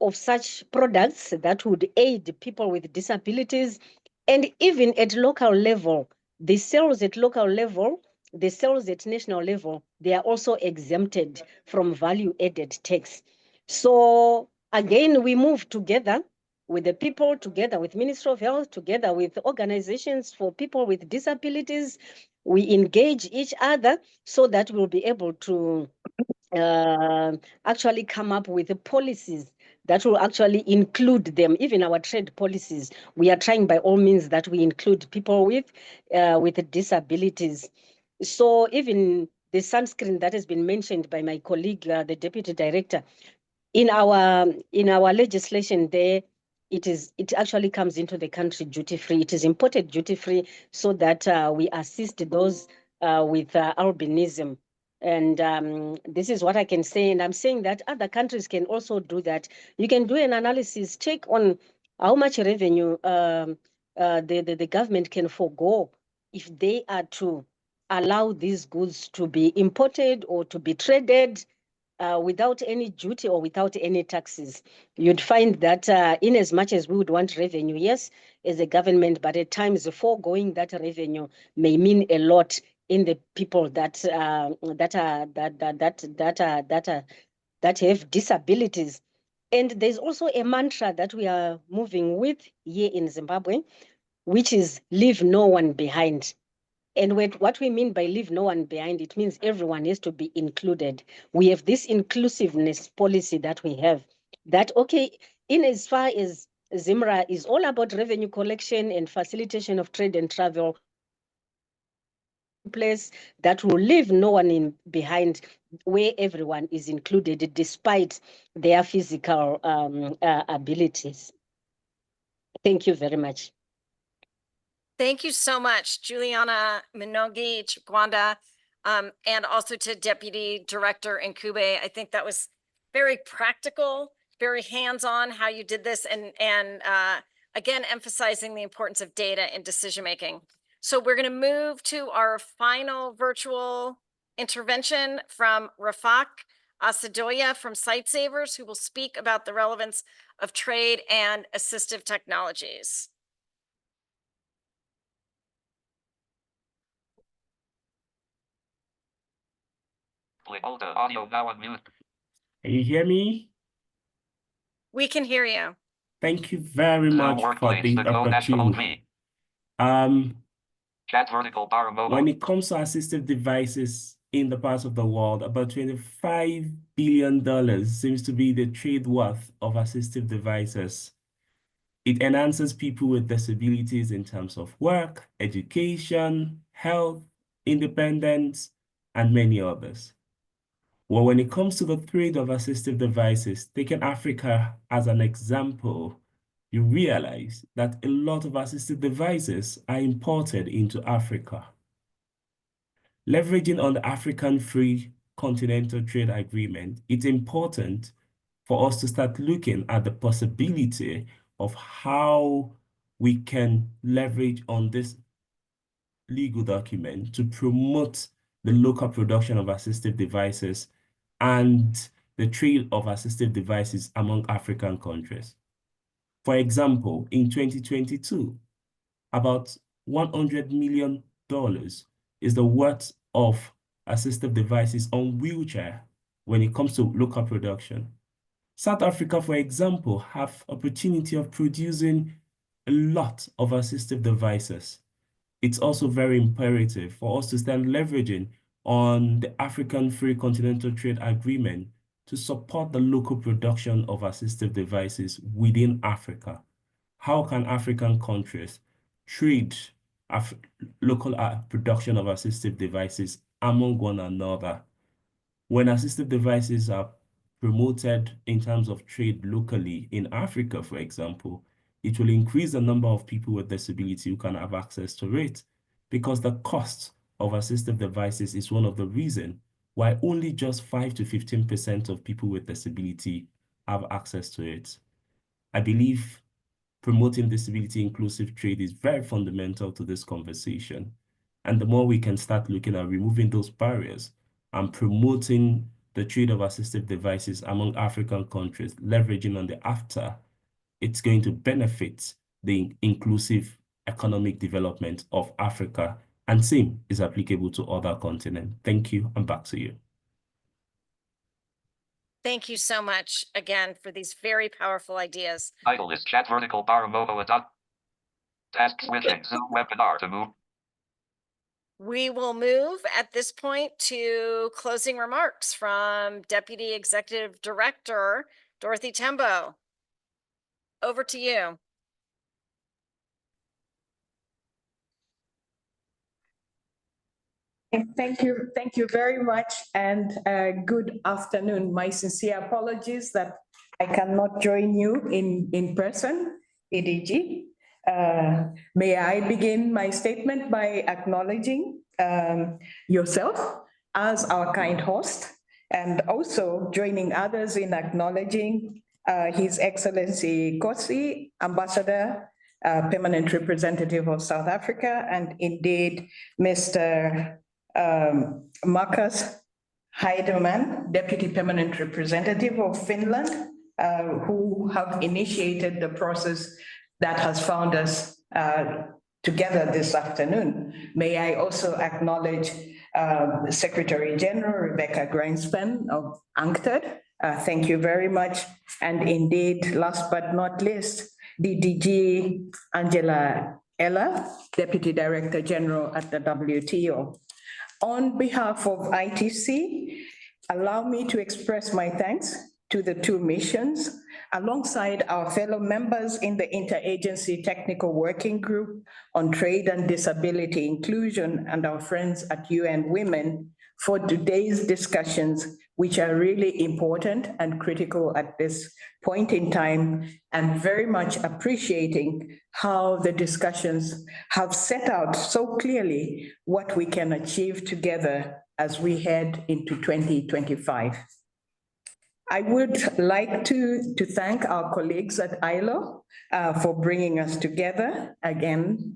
of such products that would aid people with disabilities. And even at local level, The sales at local level, the sales at national level, they are also exempted from value-added tax. So again, we move together with the people, together with Ministry of Health, together with organizations for people with disabilities. We engage each other so that we'll be able to actually come up with the policies that will actually include them. Even our trade policies, we are trying by all means that we include people with disabilities. So even the sunscreen that has been mentioned by my colleague, the deputy director, in our legislation there, it actually comes into the country duty free. It is imported duty free so that we assist those with albinism. And this is what I can say. And I'm saying that other countries can also do that. You can do an analysis, check on how much revenue the government can forego if they are to allow these goods to be imported or to be traded without any duty or without any taxes. You'd find that in as much as we would want revenue, yes, as a government, but at times foregoing that revenue may mean a lot in the people that have disabilities. And there's also a mantra that we are moving with here in Zimbabwe, which is leave no one behind. And what we mean by leave no one behind, it means everyone has to be included. We have this inclusiveness policy that we have that, okay, in as far as ZIMRA is all about revenue collection and facilitation of trade and travel, place that will leave no one behind, where everyone is included despite their physical abilities. Thank you very much. Thank you so much, Julianah, Munongi-Chikwanda, and also to Deputy Director Ncube. I think that was very practical, very hands-on how you did this, and again, emphasizing the importance of data in decision-making. So we're going to move to our final virtual intervention from Rasak Adekoya from Sightsavers, who will speak about the relevance of trade and assistive technologies. Hold the audio now on mute. Can you hear me? We can hear you. Thank you very Zoom much for workplace, the the Go National opportunity. Tree. Chat vertical bar mobile. When it comes to assistive devices in the parts of the world, about $25 billion seems to be the trade worth of assistive devices. It enhances people with disabilities in terms of work, education, health, independence, and many others. Well, when it comes to the trade of assistive devices, taking Africa as an example, you realize that a lot of assistive devices are imported into Africa. Leveraging on the African Free Continental Trade Agreement, it's important for us to start looking at the possibility of how we can leverage on this legal document to promote the local production of assistive devices and the trade of assistive devices among African countries. For example, in 2022, about $100 million is the worth of assistive devices on wheelchair when it comes to local production. South Africa, for example, have opportunity of producing a lot of assistive devices. It's also very imperative for us to start leveraging on the African Free Continental Trade Agreement to support the local production of assistive devices within Africa. How can African countries trade local production of assistive devices among one another? When assistive devices are promoted in terms of trade locally in Africa, for example, it will increase the number of people with disability who can have access to it, because the cost of assistive devices is one of the reasons why only just 5 to 15% of people with disability have access to it. I believe promoting disability inclusive trade is very fundamental to this conversation. And the more we can start looking at removing those barriers and promoting the trade of assistive devices among African countries, leveraging on the AFTA, it's going to benefit the inclusive economic development of Africa and same is applicable to other continents. Thank you, and back to you. Thank you so much again for these very powerful ideas. Title is chat vertical bar remote adopt. Task switching Zoom webinar to move. We will move at this point to closing remarks from Deputy Executive Director Dorothy Tembo. Over to you. Thank you very much, and good afternoon. My sincere apologies that I cannot join you in person, EDG. May I begin my statement by acknowledging yourself as our kind host, and also joining others in acknowledging His Excellency Nkosi, Ambassador, Permanent Representative of South Africa, and indeed Mr. Markus Heydemann, Deputy Permanent Representative of Finland, who have initiated the process that has found us together this afternoon. May I also acknowledge Secretary General Rebeca Grynspan of UNCTAD. Thank you very much. And indeed, last but not least, DDG Angela Ellard, Deputy Director General at the WTO. On behalf of ITC, allow me to express my thanks to the two missions, alongside our fellow members in the Interagency Technical Working Group on Trade and Disability Inclusion and our friends at UN Women for today's discussions, which are really important and critical at this point in time, and very much appreciating how the discussions have set out so clearly what we can achieve together as we head into 2025. I would like to thank our colleagues at ILO for bringing us together. Again,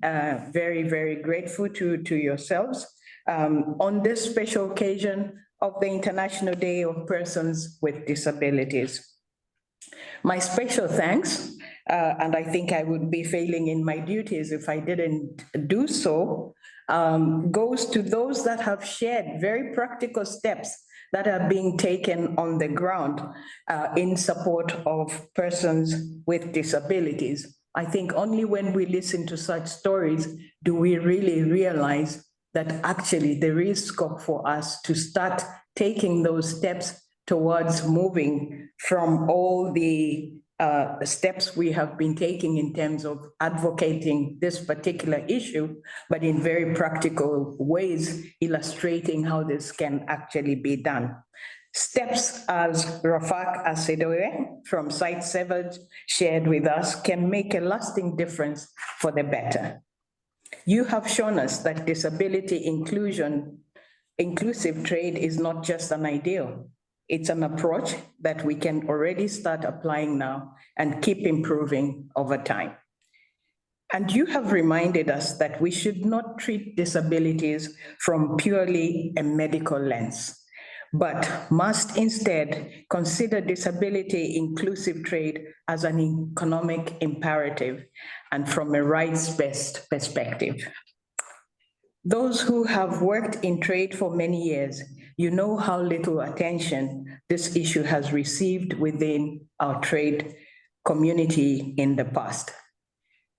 very, very grateful to yourselves on this special occasion of the International Day of Persons with Disabilities. My special thanks, and I think I would be failing in my duties if I didn't do so, goes to those that have shared very practical steps that are being taken on the ground in support of persons with disabilities. I think only when we listen to such stories do we really realize that actually there is scope for us to start taking those steps towards moving from all the steps we have been taking in terms of advocating this particular issue, but in very practical ways, illustrating how this can actually be done. Steps, as Rasak Adekoya from Sightsavers shared with us, can make a lasting difference for the better. You have shown us that disability inclusive trade is not just an ideal. It's an approach that we can already start applying now and keep improving over time. And you have reminded us that we should not treat disabilities from purely a medical lens, but must instead consider disability inclusive trade as an economic imperative and from a rights-based perspective. Those who have worked in trade for many years, you know how little attention this issue has received within our trade community in the past.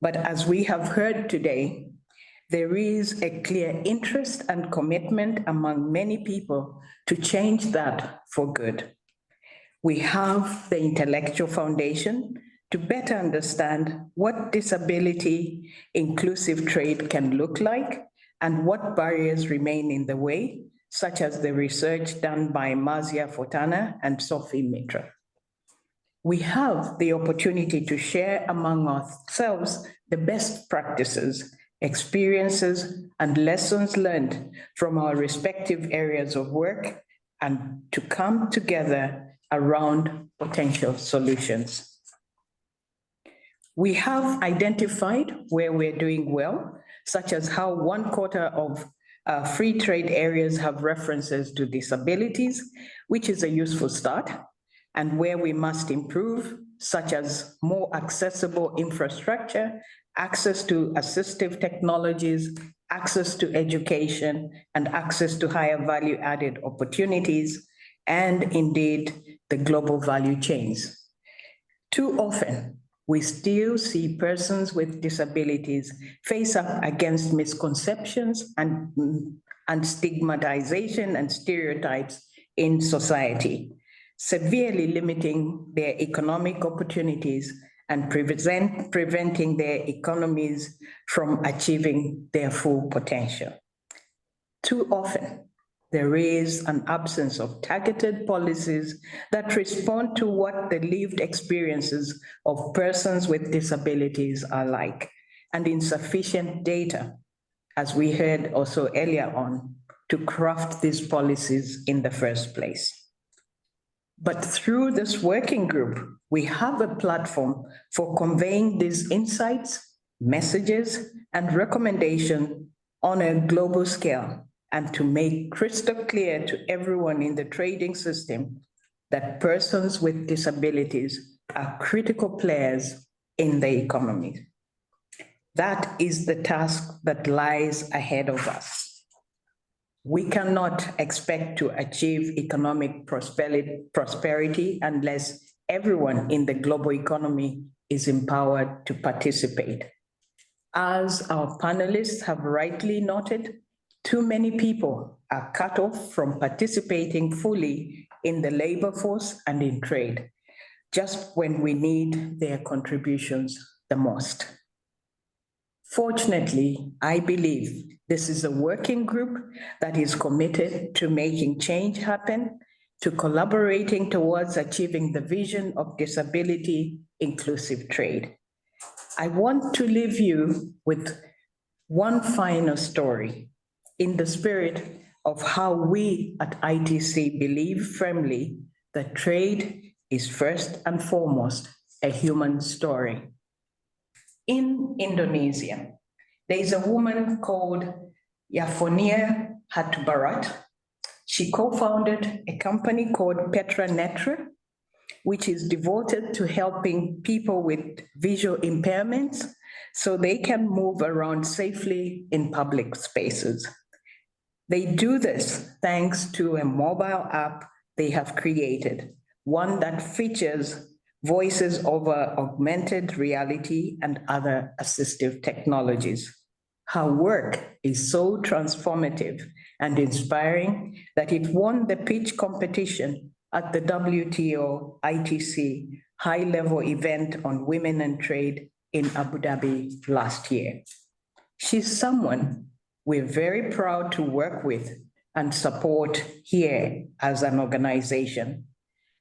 But as we have heard today, there is a clear interest and commitment among many people to change that for good. We have the intellectual foundation to better understand what disability inclusive trade can look like and what barriers remain in the way, such as the research done by Mazia Fotana and Sophie Mitra. We have the opportunity to share among ourselves the best practices, experiences, and lessons learned from our respective areas of work and to come together around potential solutions. We have identified where we're doing well, such as how 1/4 of free trade areas have references to disabilities, which is a useful start, and where we must improve, such as more accessible infrastructure access to assistive technologies, access to education, and access to higher value-added opportunities, and indeed the global value chains. Too often, we still see persons with disabilities face up against misconceptions and stigmatization and stereotypes in society, severely limiting their economic opportunities and preventing their economies from achieving their full potential. Too often, there is an absence of targeted policies that respond to what the lived experiences of persons with disabilities are like, and insufficient data, as we heard also earlier on, to craft these policies in the first place. But through this working group, we have a platform for conveying these insights, messages, and recommendations on a global scale, and to make crystal clear to everyone in the trading system that persons with disabilities are critical players in the economy. That is the task that lies ahead of us. We cannot expect to achieve economic prosperity unless everyone in the global economy is empowered to participate. As our panelists have rightly noted, too many people are cut off from participating fully in the labor force and in trade, just when we need their contributions the most. Fortunately, I believe this is a working group that is committed to making change happen, to collaborating towards achieving the vision of disability inclusive trade. I want to leave you with one final story in the spirit of how we at ITC believe firmly that trade is first and foremost a human story. In Indonesia, there is a woman called Yafonia Hatbarat. She co-founded a company called Petra Netra, which is devoted to helping people with visual impairments so they can move around safely in public spaces. They do this thanks to a mobile app they have created, one that features voices over augmented reality and other assistive technologies. Her work is so transformative and inspiring that it won the pitch competition at the WTO ITC high-level event on women and trade in Abu Dhabi last year. She's someone we're very proud to work with and support here as an organization.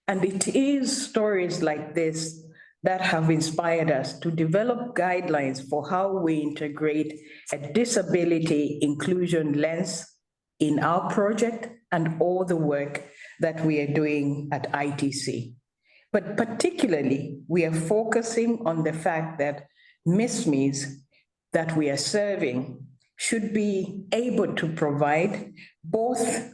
And it is stories like this that have inspired us to develop guidelines for how we integrate a disability inclusion lens in our project and all the work that we are doing at ITC. But particularly, we are focusing on the fact that MISMEs that we are serving should be able to provide both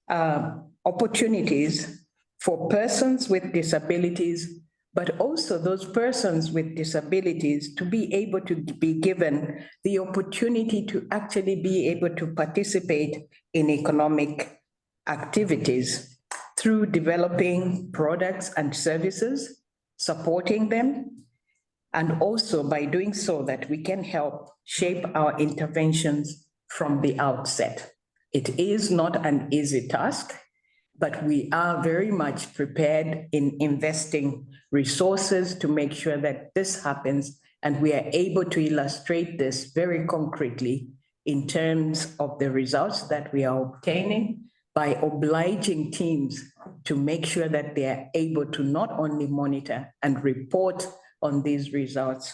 opportunities for persons with disabilities, but also those persons with disabilities to be able to be given the opportunity to actually be able to participate in economic activities through developing products and services, supporting them, and also by doing so that we can help shape our interventions from the outset. It is not an easy task, but we are very much prepared in investing resources to make sure that this happens, and we are able to illustrate this very concretely in terms of the results that we are obtaining by obliging teams to make sure that they are able to not only monitor and report on these results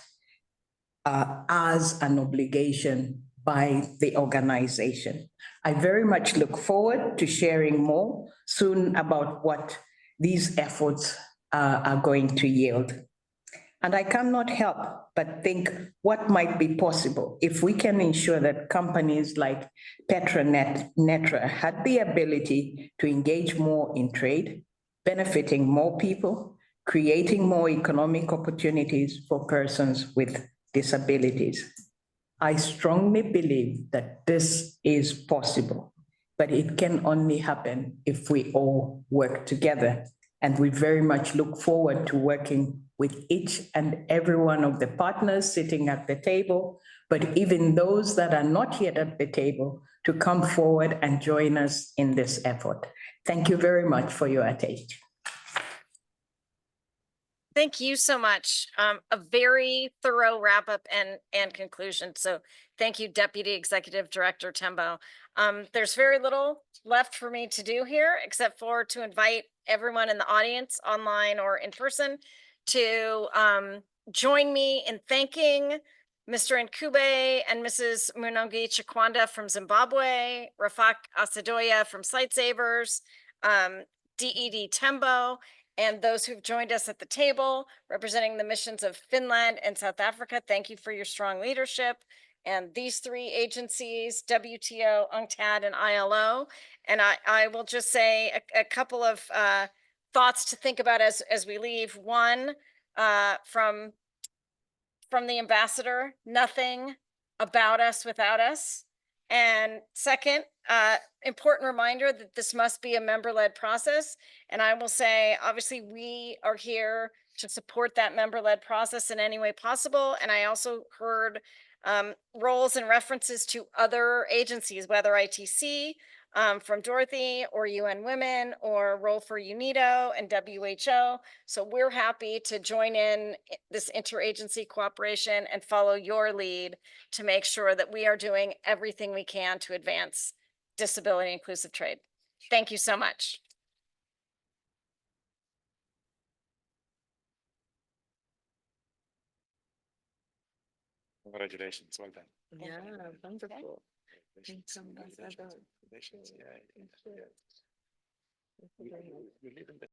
as an obligation by the organization. I very much look forward to sharing more soon about what these efforts are going to yield. And I cannot help but think what might be possible if we can ensure that companies like Petra Netra had the ability to engage more in trade, benefiting more people, creating more economic opportunities for persons with disabilities. I strongly believe that this is possible, but it can only happen if we all work together. And we very much look forward to working with each and every one of the partners sitting at the table, but even those that are not yet at the table to come forward and join us in this effort. Thank you very much for your attention. Thank you so much. A very thorough wrap up and conclusion. So thank you, Deputy Executive Director Tembo. There's very little left for me to do here except for to invite everyone in the audience, online or in person, to join me in thanking Mr. Ncube and Mrs. Munongi-Chikwanda from Zimbabwe, Rasak Adekoya from Sightsavers, DED Tembo, and those who've joined us at the table representing the missions of Finland and South Africa. Thank you for your strong leadership. And these three agencies, WTO, UNCTAD, and ILO. And I will just say a couple of thoughts to think about as we leave. One, from the ambassador, nothing about us without us. And second, important reminder that this must be a member-led process. And I will say, obviously, we are here to support that member-led process in any way possible. And I also heard roles and references to other agencies, whether ITC from Dorothy or UN Women or role for UNIDO and WHO. So we're happy to join in this interagency cooperation and follow your lead to make sure that we are doing everything we can to advance disability inclusive trade. Thank you so much. Congratulations, well done. Yeah, wonderful. Congratulations. Yeah. You live in the